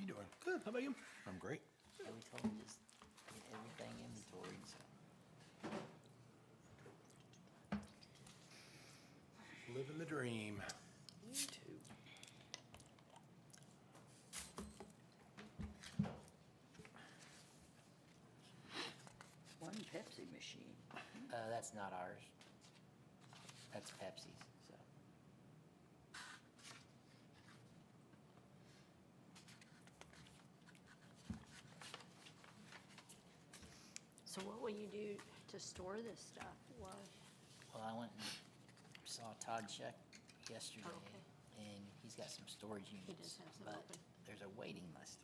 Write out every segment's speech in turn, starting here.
you doing? Good. How about you? I'm great. So we told him just get everything inventoried, so. Living the dream. Me too. One Pepsi machine. That's not ours. That's Pepsi's, so. So what will you do to store this stuff? Well, Well, I went and saw Todd Shuck yesterday, Okay. and he's got some storage units. does have some but open. there's a waiting list.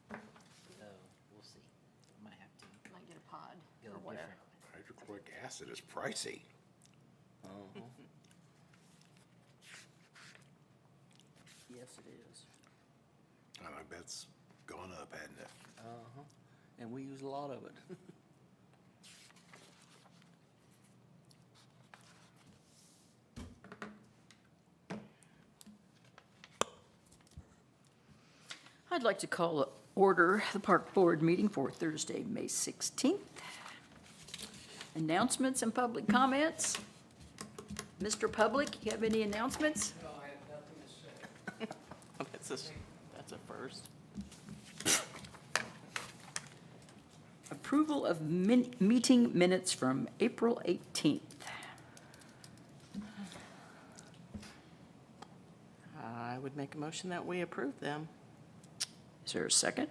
So we'll see. Might have to might get a pod go or whatever. different. Hydrochloric acid is pricey. Yes, it is. And I bet it's gone up, hasn't it? And we use a lot of it. I'd like to call to order the Park Board meeting for Thursday, May 16th. Announcements and public comments. Mr. Public, you have any announcements? No, I have nothing to say. That's a first. Approval of meeting minutes from April 18th. I would make a motion that we approve them. Is there a second?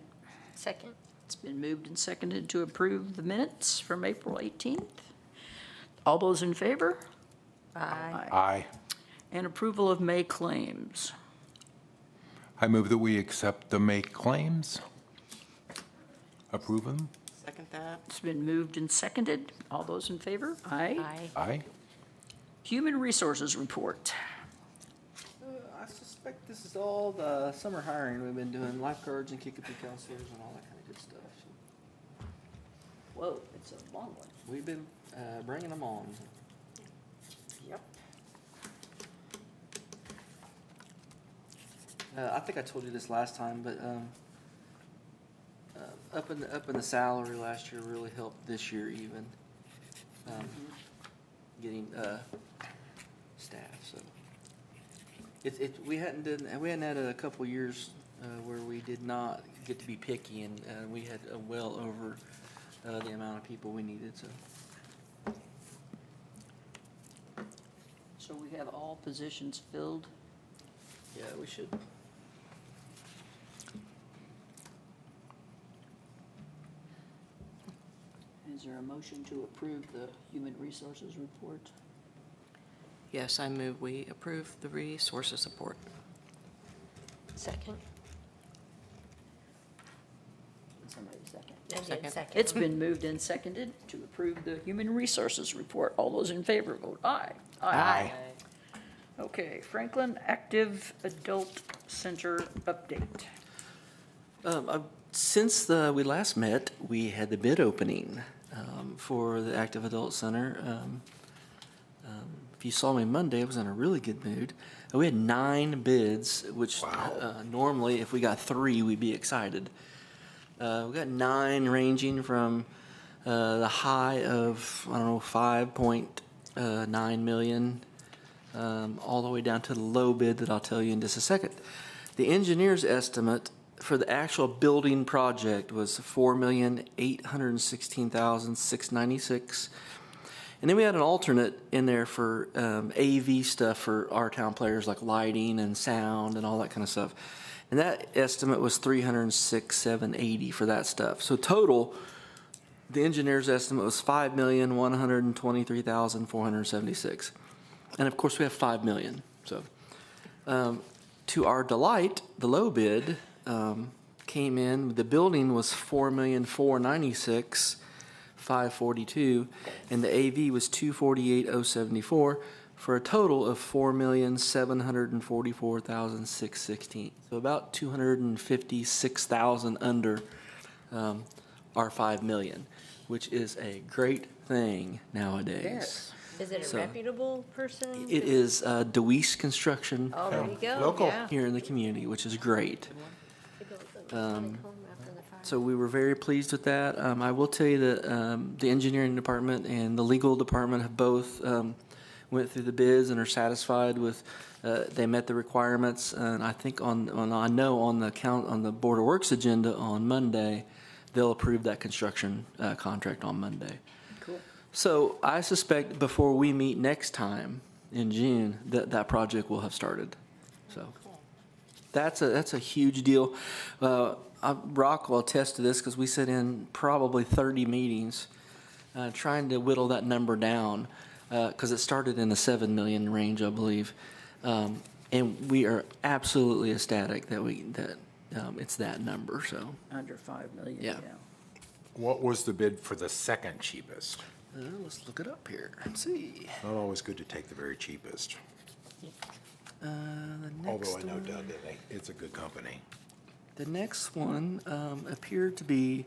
Second. It's been moved and seconded to approve the minutes from April 18th. All those in favor? Aye. Aye. And approval of May claims. I move that we accept the make claims. Approve them. Second that. It's been moved and seconded. All those in favor? Aye. Aye. Aye. Human Resources Report. I suspect this is all the summer hiring we've been doing, lifeguards and kickapoo counselors and all that kind of good stuff. So Whoa, it's a long one. we've been bringing them on. Yep. I think I told you this last time, but up in the salary last year really helped this year even. Getting staff. So we hadn't had a couple years where we did not get to be picky, and we had well over the amount of people we needed. So we have all positions filled. Yeah, we should. Is there a motion to approve the Human Resources Report? Yes, I move we approve the resources support. Second. Somebody second. I did Second. second. It's been moved and seconded to approve the Human Resources Report. All those in favor vote aye. Aye. Okay, Franklin Active Adult Center update. Since we last met, we had the bid opening for the Active Adult Center. If you saw me Monday, I was in a really good mood. We had 9 bids, which normally if we got 3, we'd be excited. We got 9 ranging from the high of, 5.9 million, all the way down to the low bid that I'll tell you in just a second. The engineer's estimate for the actual building project was $4,816,696. And then we had an alternate in there for AV stuff for our town players, like lighting and sound and all that kind of stuff. And that estimate was $306,780 for that stuff. So total, the engineer's estimate was $5,123,476. And of course, we have $5 million. So to our delight, the low bid came in. The building was $4,496,542, and the AV was $248,074 for a total of $4,744,616. So about $256,000 under our $5 million, which is a great thing nowadays. Yes. Is it a So, reputable person? It is DeWeese Construction Oh, there you go. Local. Yeah. here in the community, which is great. To go to the Masonic home after the fire. So we were very pleased with that. I will tell you that the engineering department and the legal department have both went through the bids and are satisfied with, they met the requirements. And I think I know on the Board of Works agenda on Monday, they'll approve that construction contract on Monday. Cool. So I suspect before we meet next time in June, that project will have started. So that's a huge deal. Rock will attest to this because we sit in probably 30 meetings trying to whittle that number down because it started in the 7 million range, I believe. And we are absolutely ecstatic that it's that number. So Under 5 million, Yeah. yeah. What was the bid for the second cheapest? let's look it up here and see. Not always good to take the very cheapest, The although next I know one- Doug, it's a good company. The next one appeared to be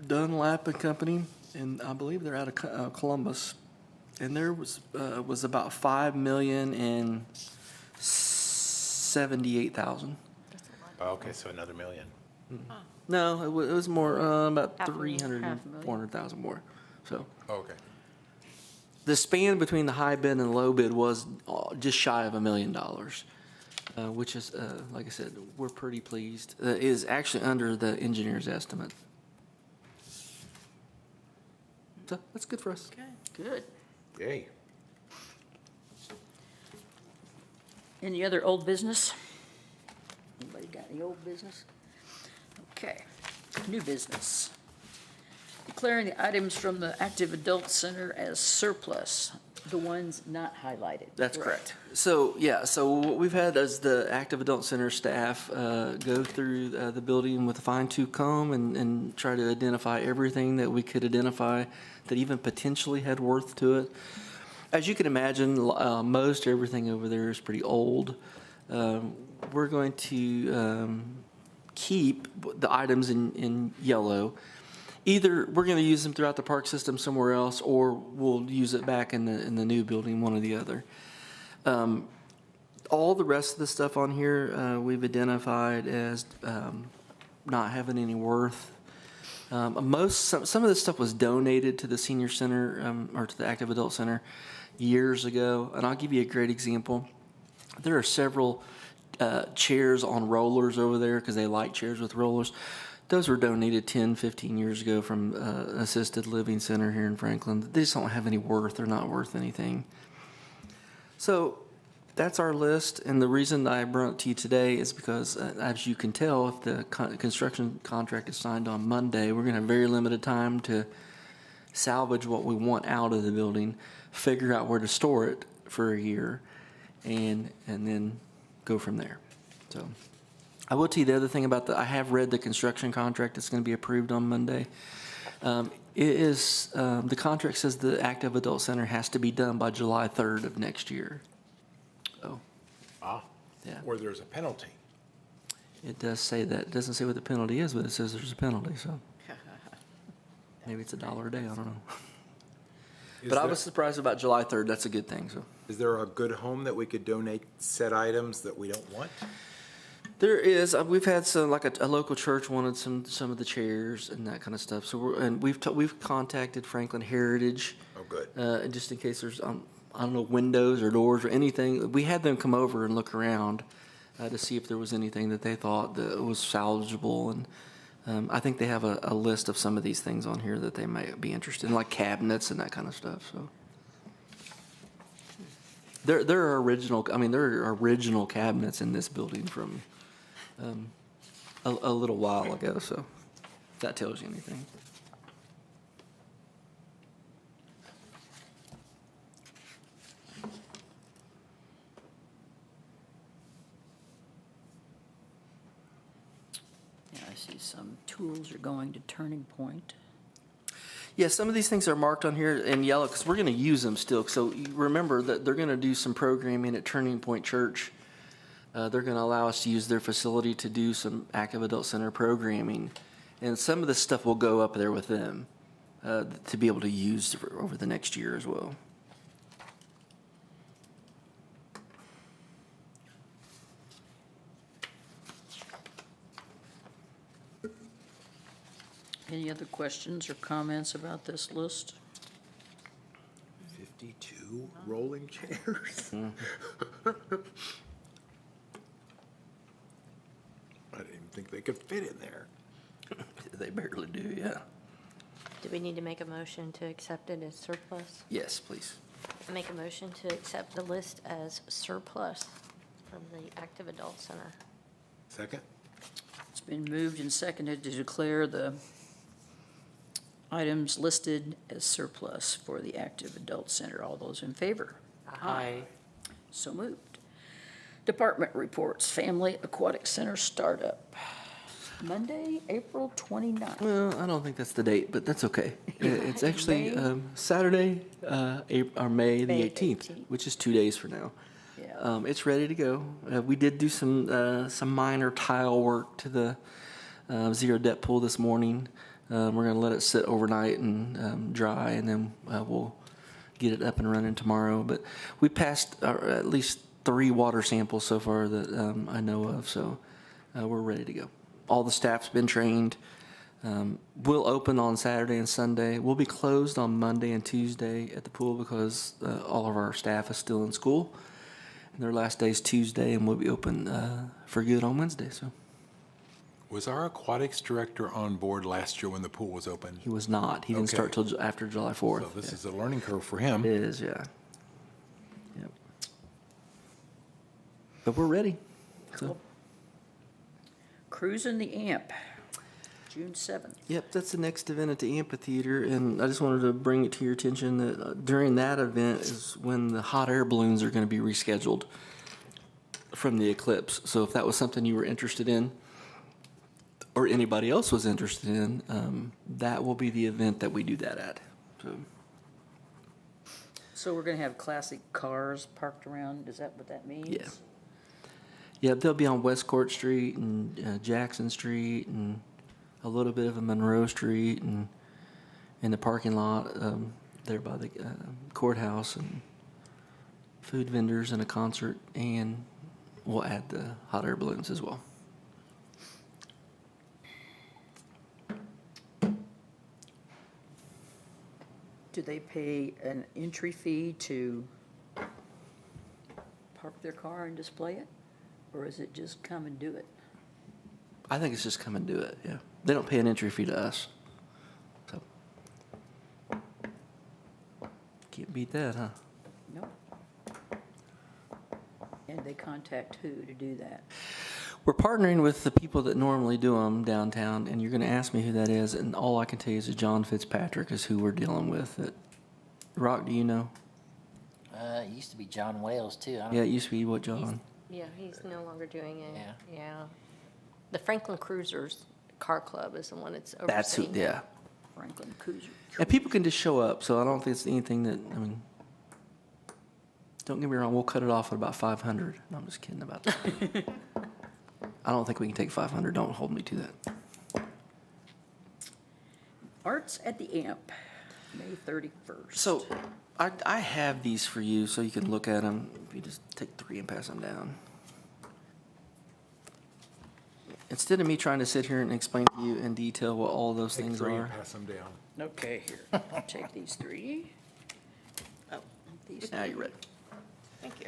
Dunlap and Company, and I believe they're out of Columbus. And there was about 5,078,000. Okay, so another million. No, it was more about Half a million. 300, Half a million. 400,000 more. So Okay. the span between the high bid and the low bid was just shy of $1 million. Which is, like I said, we're pretty pleased. Is actually under the engineer's estimate. So that's good for us. Good. Yay. Any other old business? Anybody got any old business? Okay, new business. Declaring the items from the Active Adult Center as surplus, the ones not highlighted. That's correct. So, yeah, so what we've had is the Active Adult Center staff go through the building with a fine-tooth comb and try to identify everything that we could identify that even potentially had worth to it. As you can imagine, most everything over there is pretty old. We're going to keep the items in yellow. Either we're going to use them throughout the park system somewhere else, or we'll use it back in the new building, one or the other. All the rest of the stuff on here we've identified as not having any worth. Some of this stuff was donated to the senior center or to the Active Adult Center years ago, and I'll give you a great example. There are several chairs on rollers over there because they like chairs with rollers. Those were donated 10, 15 years ago from assisted living center here in Franklin. They just don't have any worth. They're not worth anything. So that's our list. And the reason I brought it to you today is because, as you can tell, if the construction contract is signed on Monday, we're going to have very limited time to salvage what we want out of the building, figure out where to store it for a year, and then go from there. So I will tell you the other thing about I have read the construction contract that's going to be approved on Monday. The contract says the Active Adult Center has to be done by July 3rd of next year. So, yeah, Or there's a penalty. it does say that. It doesn't say what the penalty is, but it says there's a penalty, so maybe it's $1 a day, I don't know. But I was surprised about July 3rd. That's a good thing, so. Is there a good home that we could donate said items that we don't want? There is. We've had some, like a local church wanted some of the chairs and that kind of stuff. So we've contacted Franklin Heritage. Oh, good. Just in case there's I don't know, windows or doors or anything. We had them come over and look around to see if there was anything that they thought that was salvageable. And I think they have a list of some of these things on here that they might be interested in, like cabinets and that kind of stuff. So. There are original cabinets in this building from a little while ago, so if that tells you anything. Yeah, I see some tools are going to Turning Point. Yeah, some of these things are marked on here in yellow because we're going to use them still. So you remember that they're going to do some programming at Turning Point Church. They're going to allow us to use their facility to do some Active Adult Center programming. And some of this stuff will go up there with them to be able to use over the next year as well. Any other questions or comments about this list? 52 rolling chairs? I didn't even think they could fit in there. They barely do, yeah. Do we need to make a motion to accept it as surplus? Yes, please. I make a motion to accept the list as surplus from the Active Adult Center. Second? It's been moved and seconded to declare the items listed as surplus for the Active Adult Center. All those in favor? Aye. So moved. Department reports, Family Aquatic Center startup. Monday, April 29th. Well, I don't think that's the date, but that's okay. It's actually May? Saturday, May the May 18th, 18th. which is 2 days from now. Yeah. It's ready to go. We did do some minor tile work to the zero depth pool this morning. We're going to let it sit overnight and dry, and then we'll get it up and running tomorrow. But we passed at least 3 water samples so far that I know of, so we're ready to go. All the staff's been trained. We'll open on Saturday and Sunday. We'll be closed on Monday and Tuesday at the pool because all of our staff is still in school. And their last day is Tuesday, and we'll be open for good on Wednesday. So Was our aquatics director on board last year when the pool was open? he was not. He didn't start Okay. till after July 4th. So this is a learning curve for him. It is, yeah. Yep. But we're ready. So, Cruising the Amp, June 7th. yep, that's the next event at the amphitheater, and I just wanted to bring it to your attention that during that event is when the hot air balloons are going to be rescheduled from the eclipse. So if that was something you were interested in, or anybody else was interested in, that will be the event that we do that at. So, So we're going to have classic cars parked around, is that what that means? Yeah. yeah, they'll be on West Court Street and Jackson Street and a little bit of a Monroe Street and in the parking lot there by the courthouse, and food vendors and a concert, and we'll add the hot air balloons as well. Do they pay an entry fee to park their car and display it? Or is it just come and do it? I think it's just come and do it, yeah. They don't pay an entry fee to us. So, can't beat that, huh? No. And they contact who to do that? We're partnering with the people that normally do them downtown, and you're going to ask me who that is, and all I can tell you is that John Fitzpatrick is who we're dealing with. Rock, do you know? It used to be John Wales too. I don't Yeah, it used to be what, John? Yeah, he's no longer doing it. Yeah. Yeah. The Franklin Cruisers Car Club is the one that's overseeing. That's who, yeah. Franklin Cruiser. And people can just show up, so I don't think it's anything that, I mean, don't get me wrong, we'll cut it off at about 500. No, I'm just kidding about that. I don't think we can take 500. Don't hold me to that. Arts at the Amp, May 31st. So I have these for you so you can look at them. If you just take 3 and pass them down. Instead of me trying to sit here and explain to you in detail what all those Take things 3 are. and pass them down. Okay, here, I'll take these 3. Oh, these Now you're ready. Thank you.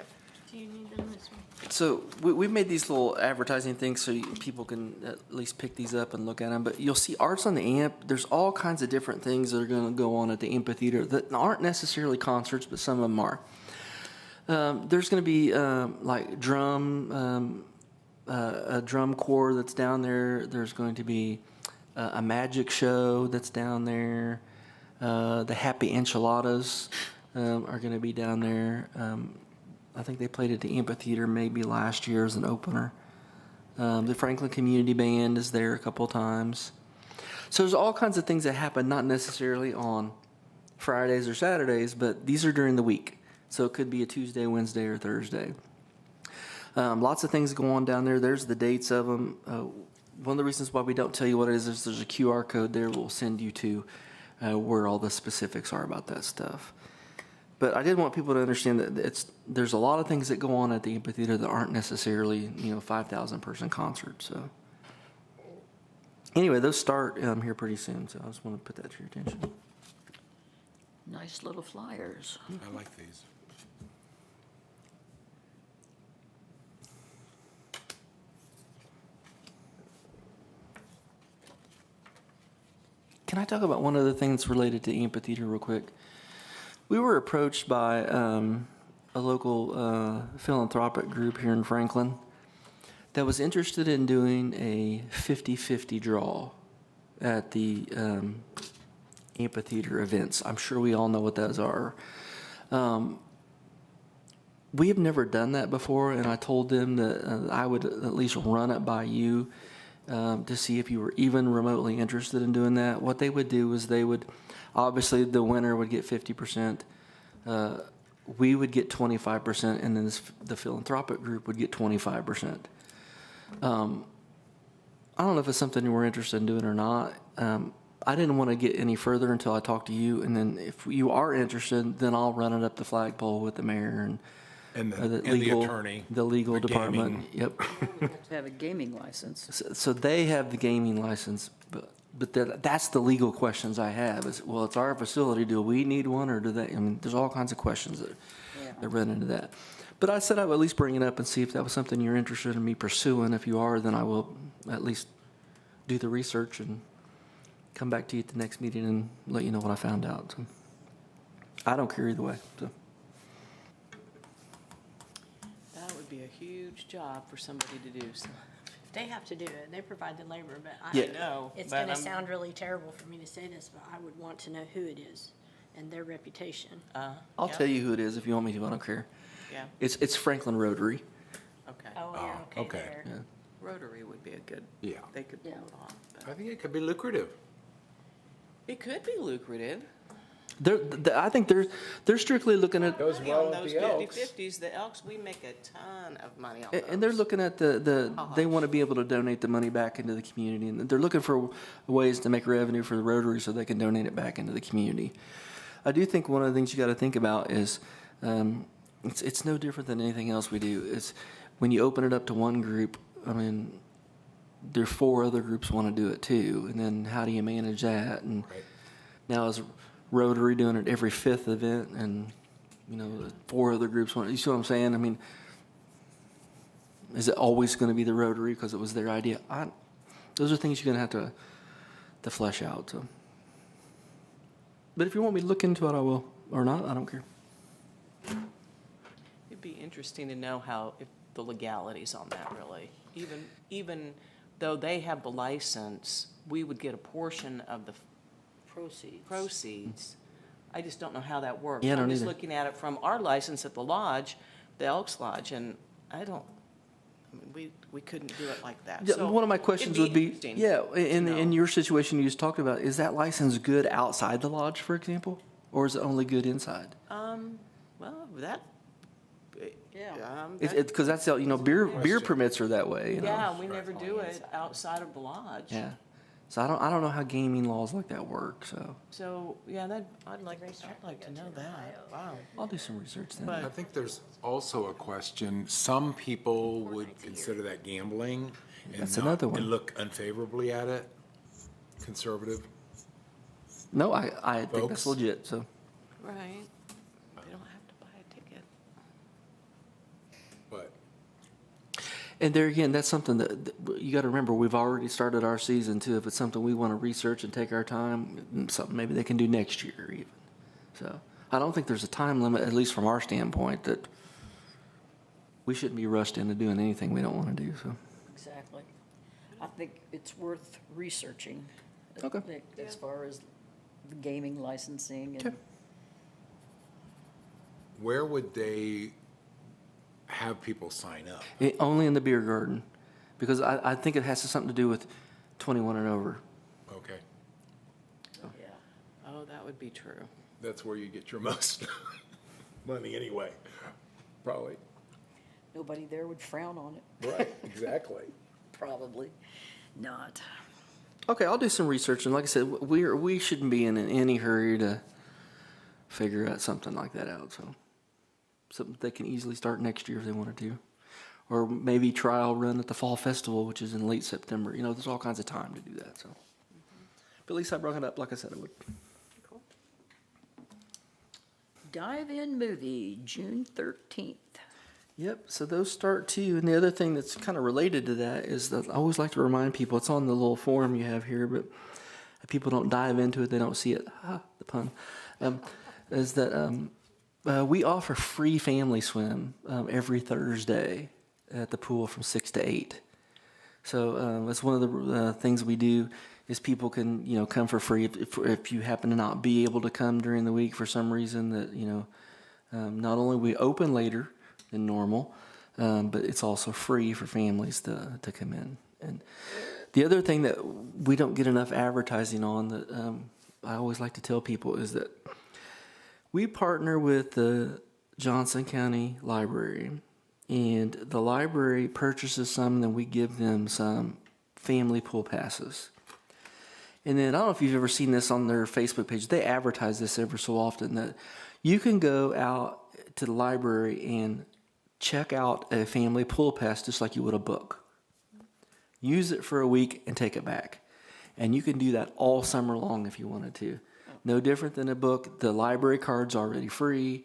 Do you need them this one? So we've made these little advertising things so people can at least pick these up and look at them. But you'll see Arts on the Amp. There's all kinds of different things that are going to go on at the amphitheater that aren't necessarily concerts, but some of them are. There's going to be like a drum corps that's down there. There's going to be a magic show that's down there. The Happy Enchiladas are going to be down there. I think they played at the amphitheater maybe last year as an opener. The Franklin Community Band is there a couple times. So there's all kinds of things that happen, not necessarily on Fridays or Saturdays, but these are during the week. So it could be a Tuesday, Wednesday, or Thursday. Lots of things go on down there. There's the dates of them. One of the reasons why we don't tell you what it is there's a QR code there we'll send you to where all the specifics are about that stuff. But I did want people to understand that there's a lot of things that go on at the amphitheater that aren't necessarily 5,000 person concerts. So Anyway, those start here pretty soon, so I just want to put that to your attention. Nice little flyers. I like these. Can I talk about one other thing that's related to amphitheater real quick? We were approached by a local philanthropic group here in Franklin that was interested in doing a 50-50 draw at the amphitheater events. I'm sure we all know what those are. We have never done that before, and I told them that I would at least run it by you to see if you were even remotely interested in doing that. What they would do is they would, obviously the winner would get 50%, we would get 25%, and then the philanthropic group would get 25%. I don't know if it's something you were interested in doing or not. I didn't want to get any further until I talked to you, and then if you are interested, then I'll run it up the flagpole with the mayor and the attorney. the legal for department. gaming. Yep. Have to have a gaming license. So they have the gaming license, but that's the legal questions I have. Is, well, it's our facility. Do we need one, or do they? I mean, there's all kinds of questions that run into that. But I said I would at least bring it up and see if that was something you're interested in me pursuing. If you are, then I will at least do the research and come back to you at the next meeting and let you know what I found out. So I don't care either way. So. That would be a huge job for somebody to do, so. They have to do it. They provide the labor, but Yeah. No. it's but going to I'm- sound really terrible for me to say this, but I would want to know who it is and their reputation. I'll yeah, tell you who it is if you want me to. I don't care. Yeah, It's Franklin Rotary. okay. Oh, yeah, okay, okay. there. Yeah. Rotary would be a good, Yeah. they could pull Yeah. it off. but- I think it could be lucrative. It could be lucrative. I think they're strictly looking at, Goes On well at those the Elks. 50/50s, the Elks, we make a ton of money on and they're those. looking at they want to be able to donate the money back into the community, and they're looking for ways to make revenue for the Rotary so they can donate it back into the community. I do think one of the things you got to think about is it's no different than anything else we do. It's when you open it up to one group, I mean, there are 4 other groups want to do it too, and then how do you manage that? And Right. now is Rotary doing it every 5th event, and 4 other groups want. You see what I'm saying? I mean, is it always going to be the Rotary because it was their idea? Those are things you're going to have to flesh out. So, but if you want me to look into it, I will, or not. I don't care. It'd be interesting to know if the legalities on that really. Even though they have the license, we would get a portion of the proceeds. I just don't know how that works. Yeah, I don't I'm just either. looking at it from our license at the lodge, the Elks Lodge, and I mean, we couldn't do it like that. Yeah, So one of my questions would be, interesting yeah, to in know. your situation you just talked about, is that license good outside the lodge, for example, or is it only good inside? Well, that. Yeah. Because that's how, beer permits are that way. Yeah, we never do it outside of the lodge. Yeah. So I don't know how gaming laws like that work. So So, yeah, I'd like to know that. Wow. I'll do some research then. But- I think there's also a question, some people would consider that gambling and That's not- another one. and look unfavorably at it, conservative. No, I think that's Folks? legit. So Right. They don't have to buy a ticket. But and there again, that's something that you got to remember. We've already started our season too. If it's something we want to research and take our time, something maybe they can do next year even. So I don't think there's a time limit, at least from our standpoint, that we shouldn't be rushed into doing anything we don't want to do. So Exactly. I think it's worth researching. Okay. As far as the gaming licensing and. Okay. where would they have people sign up? Only in the beer garden, because I think it has something to do with 21 and over. Okay, Yeah. Oh, that would be true. that's where you get your most money anyway, probably. Nobody there would frown on it. Right, exactly. Probably not. Okay, I'll do some research, and like I said, we shouldn't be in any hurry to figure out something like that out. So they can easily start next year if they wanted to, or maybe trial run at the Fall Festival, which is in late September. You know, there's all kinds of time to do that, so. But at least I brought it up like I said I would. Dive-in movie, June 13th. Yep, so those start too. And the other thing that's kind of related to that is that I always like to remind people, it's on the little form you have here, but people don't dive into it, they don't see it. The pun. Is that we offer free family swim every Thursday at the pool from 6 to 8. So that's one of the things we do is people can, you know, come for free if you happen to not be able to come during the week for some reason that, you know, not only we open later than normal, but it's also free for families to come in. And the other thing that we don't get enough advertising on that I always like to tell people is that we partner with the Johnson County Library, and the library purchases some, and then we give them some family pool passes. And then I don't know if you've ever seen this on their Facebook page. They advertise this every so often that you can go out to the library and check out a family pool pass just like you would a book. Use it for a week and take it back. And you can do that all summer long if you wanted to. No different than a book. The library card's already free.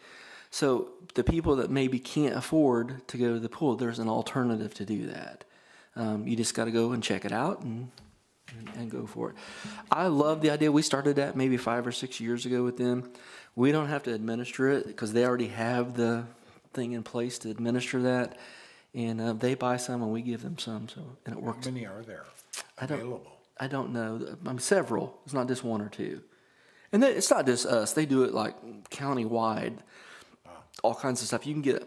So the people that maybe can't afford to go to the pool, there's an alternative to do that. You just got to go and check it out and go for it. I love the idea. We started that maybe 5 or 6 years ago with them. We don't have to administer it because they already have the thing in place to administer that. And they buy some and we give them some. So and it works. How many are there I available? don't know. Several. It's not just one or two. And it's not just us. They do it like county-wide. All kinds of stuff. You can get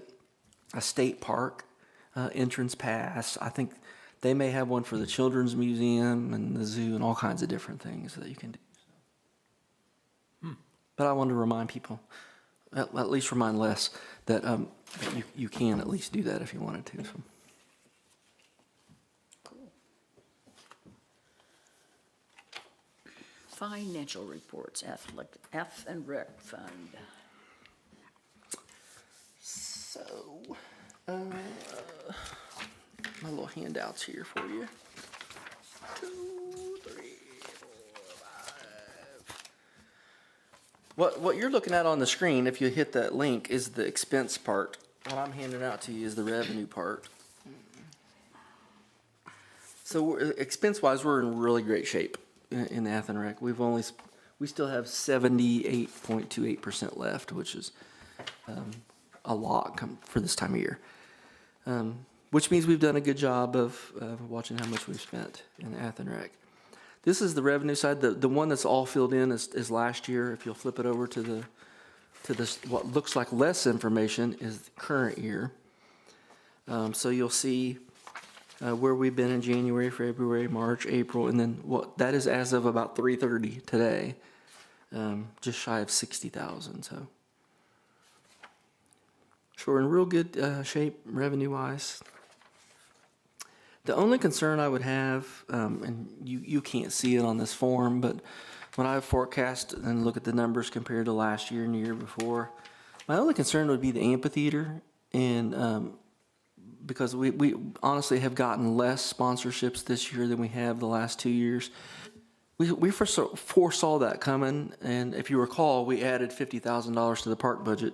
a state park entrance pass. I think they may have one for the Children's Museum and the zoo and all kinds of different things that you can do. But I wanted to remind people, at least remind Les, that you can at least do that if you wanted to. So. Financial reports, F and Rec Fund. So, my little handouts here for you. 2, 3, 4, 5. What you're looking at on the screen, if you hit that link, is the expense part. What I'm handing out to you is the revenue part. So expense-wise, we're in really great shape in the Ath and Rec. We still have 78.28% left, which is a lot for this time of year. Which means we've done a good job of watching how much we've spent in Ath and Rec. This is the revenue side. The one that's all filled in is last year. If you'll flip it over to this, what looks like less information is the current year. So you'll see where we've been in January, February, March, April, and then what that is as of about 3:30 today, just shy of 60,000. So we're in real good shape revenue-wise. The only concern I would have, and you can't see it on this form, but when I forecast and look at the numbers compared to last year and the year before, my only concern would be the amphitheater, and because we honestly have gotten less sponsorships this year than we have the last 2 years. We foresaw that coming, and if you recall, we added $50,000 to the park budget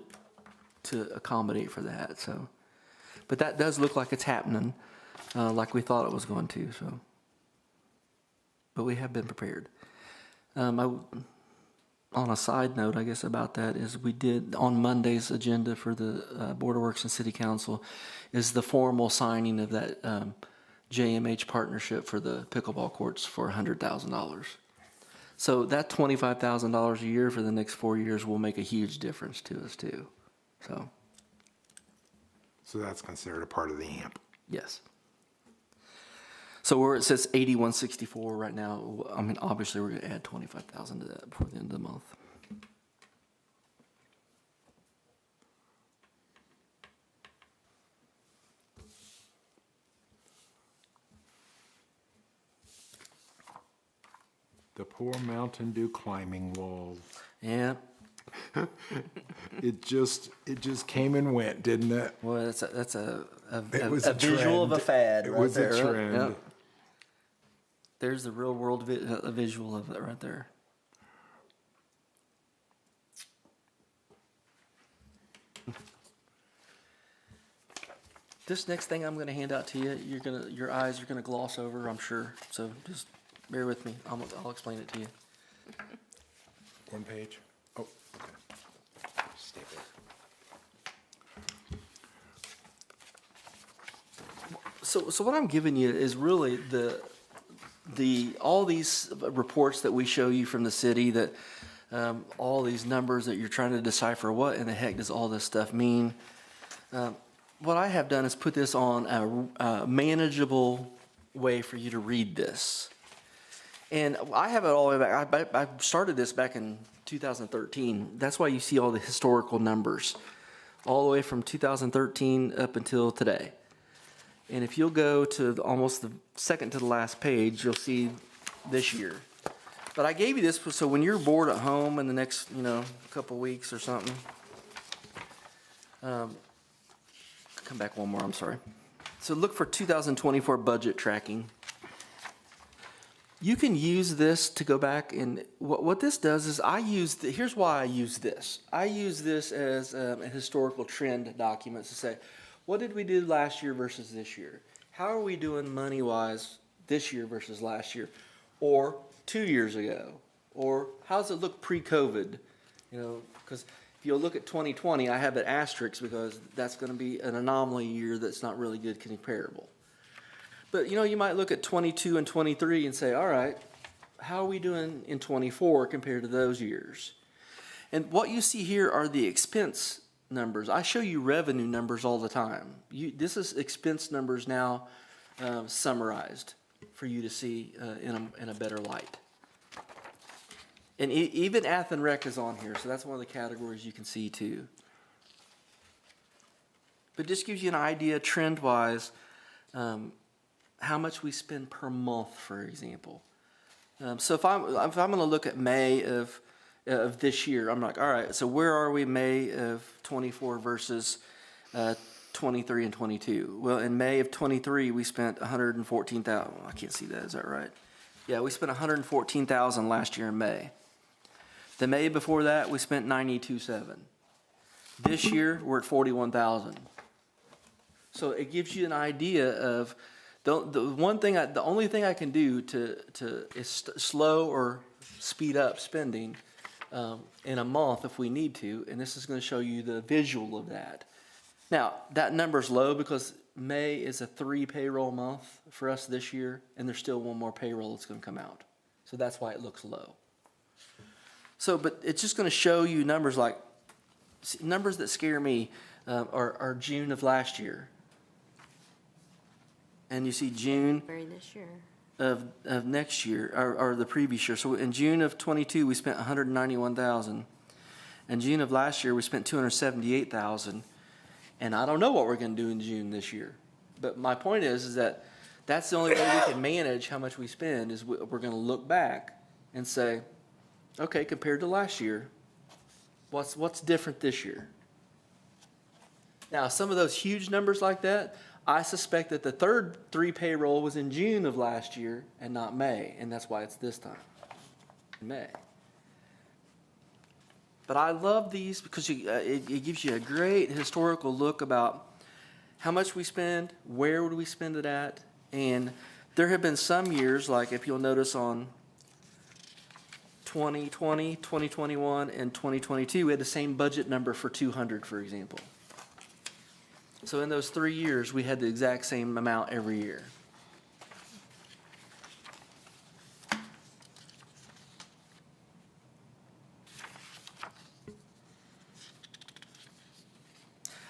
to accommodate for that. So, but that does look like it's happening, like we thought it was going to. So, but we have been prepared. On a side note, I guess, about that is we did, on Monday's agenda for the Board of Works and City Council, is the formal signing of that JMH partnership for the pickleball courts for $100,000. So that $25,000 a year for the next 4 years will make a huge difference to us too. So that's considered a part of the AMP. Yes. So where it says 8164 right now, I mean, obviously we're going to add 25,000 to that before the end of the month. The poor Mountain Dew climbing wall. Yeah. It just came and went, didn't it? Well, that's a It was a a visual of a trend. fad It right was a there. right? trend. Yep. There's the real world visual of it right there. This next thing I'm going to hand out to you, your eyes are gonna gloss over, I'm sure. So just bear with me. I'll explain it to you. One page. Oh, Stay there. So what I'm giving you is really all these reports that we show you from the city, that all these numbers that you're trying to decipher, what in the heck does all this stuff mean? What I have done is put this on a manageable way for you to read this. And I have it all the way back. I started this back in 2013. That's why you see all the historical numbers, all the way from 2013 up until today. And if you'll go to almost the second to the last page, you'll see this year. But I gave you this so when you're bored at home in the next, couple weeks or something. Come back one more, I'm sorry. So look for 2024 budget tracking. You can use this to go back, and what this does is here's why I use this. I use this as a historical trend document to say, what did we do last year versus this year? How are we doing money-wise this year versus last year? Or 2 years ago? Or how does it look pre-COVID? Because if you'll look at 2020, I have an asterisk because that's going to be an anomaly year that's not really good comparable. But, you might look at 22 and 23 and say, all right, how are we doing in 24 compared to those years? And what you see here are the expense numbers. I show you revenue numbers all the time. This is expense numbers now summarized for you to see in a better light. And even Athens Rec is on here, so that's one of the categories you can see too. But just gives you an idea trend-wise how much we spend per month, for example. So if I'm going to look at May of this year, I'm like, all right, so where are we May of 24 versus 23 and 22? Well, in May of 23, we spent $114,000. I can't see that. Is that right? Yeah, we spent $114,000 last year in May. The May before that, we spent $92,700. This year, we're at $41,000. So it gives you an idea of the only thing I can do is slow or speed up spending in a month if we need to, and this is going to show you the visual of that. Now, that number's low because May is a 3 payroll month for us this year, and there's still one more payroll that's going to come out. So that's why it looks low. So, but it's just going to show you numbers that scare me are June of last year. And you see June This year. of next year, or the previous year. So in June of 22, we spent $191,000. In June of last year, we spent $278,000. And I don't know what we're going to do in June this year. But my point is that that's the only way we can manage how much we spend is we're going to look back and say, okay, compared to last year, what's different this year? Now, some of those huge numbers like that, I suspect that the third 3 payroll was in June of last year and not May, and that's why it's this time, in May. But I love these because it gives you a great historical look about how much we spend, where would we spend it at, and there have been some years, like if you'll notice on 2020, 2021, and 2022, we had the same budget number for 200, for example. So in those 3 years, we had the exact same amount every year.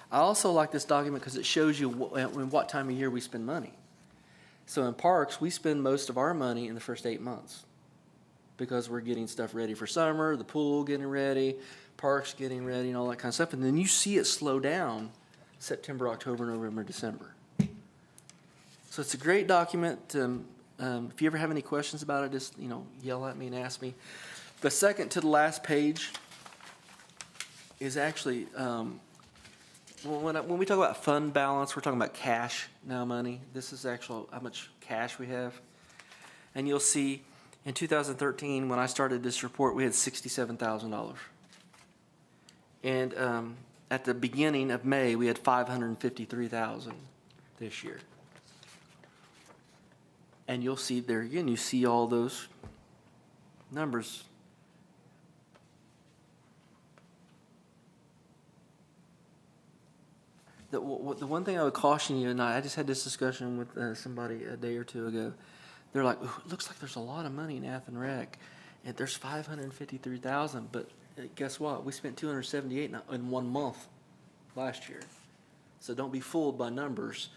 I also like this document because it shows you in what time of year we spend money. So in parks, we spend most of our money in the first 8 months because we're getting stuff ready for summer, the pool getting ready, parks getting ready, and all that kind of stuff. And then you see it slow down September, October, November, December. So it's a great document. If you ever have any questions about it, just yell at me and ask me. The second to the last page is actually, when we talk about fund balance, we're talking about cash now money. This is actual, how much cash we have. And you'll see, in 2013, when I started this report, we had $67,000. And at the beginning of May, we had $553,000 this year. And you'll see there again, you see all those numbers. The one thing I would caution you, and I just had this discussion with somebody a day or two ago. They're like, "Ooh, it looks like there's a lot of money in Athens Rec, and there's 553,000." But guess what? We spent 278 in 1 month last year. So don't be fooled by numbers.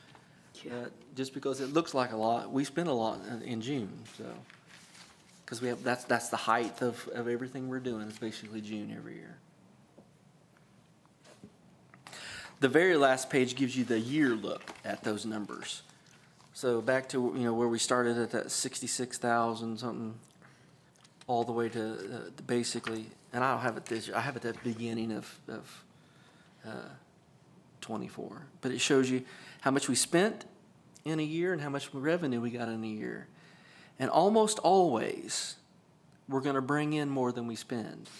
Just because it looks like a lot, we spent a lot in June. So because we have that's the height of everything we're doing. It's basically June every year. The very last page gives you the year look at those numbers. So back to where we started at that 66,000 something, all the way to basically, and I don't have it this year. I have it at the beginning of 24. But it shows you how much we spent in a year and how much revenue we got in a year. And almost always, we're going to bring in more than we spend,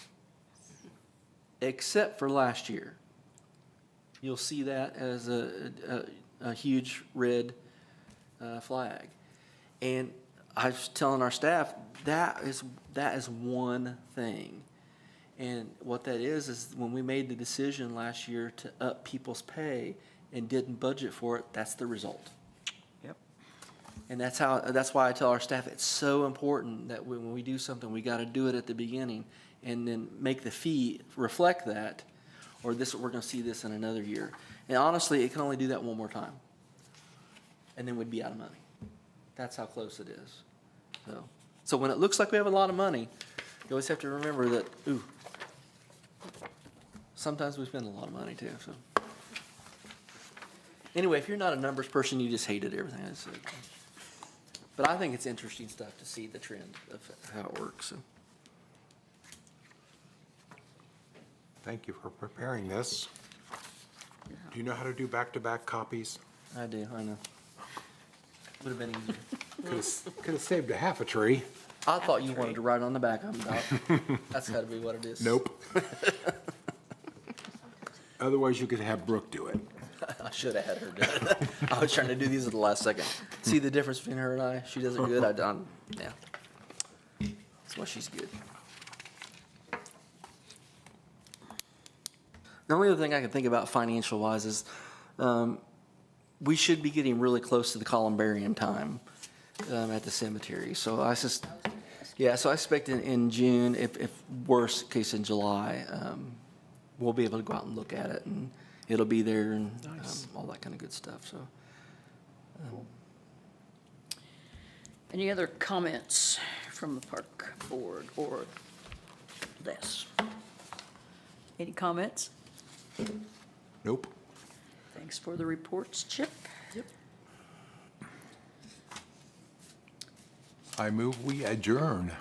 except for last year. You'll see that as a huge red flag. And I was telling our staff, that is one thing. And what that is when we made the decision last year to up people's pay and didn't budget for it, that's the result. Yep. And that's why I tell our staff it's so important that when we do something, we got to do it at the beginning and then make the fee reflect that, or we're going to see this in another year. And honestly, it can only do that one more time, and then we'd be out of money. That's how close it is. So when it looks like we have a lot of money, you always have to remember that, sometimes we spend a lot of money too. So anyway, if you're not a numbers person, you just hated everything I said. But I think it's interesting stuff to see the trend of how it works. So. Thank you for preparing this. Do you know how to do back-to-back copies? I do, I know. Would have been easier. Could have saved a half a tree. I thought you wanted to write on the back. That's got to be what it is. Nope. Otherwise, you could have Brooke do it. I should have had her do it. I was trying to do these at the last second. See the difference between her and I? She does it good. Yeah. That's why she's good. The only other thing I can think about financial-wise is we should be getting really close to the columbarium time at the cemetery. So I expect in June, if worst case in July, we'll be able to go out and look at it, and it'll be there and all that kind of good stuff. So. Any other comments from the park board or this? Any comments? Nope. Thanks for the reports, Chip. Yep. I move we adjourn.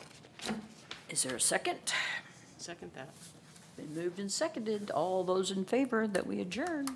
Is there a second? Second that. Been moved and seconded. All those in favor that we adjourn?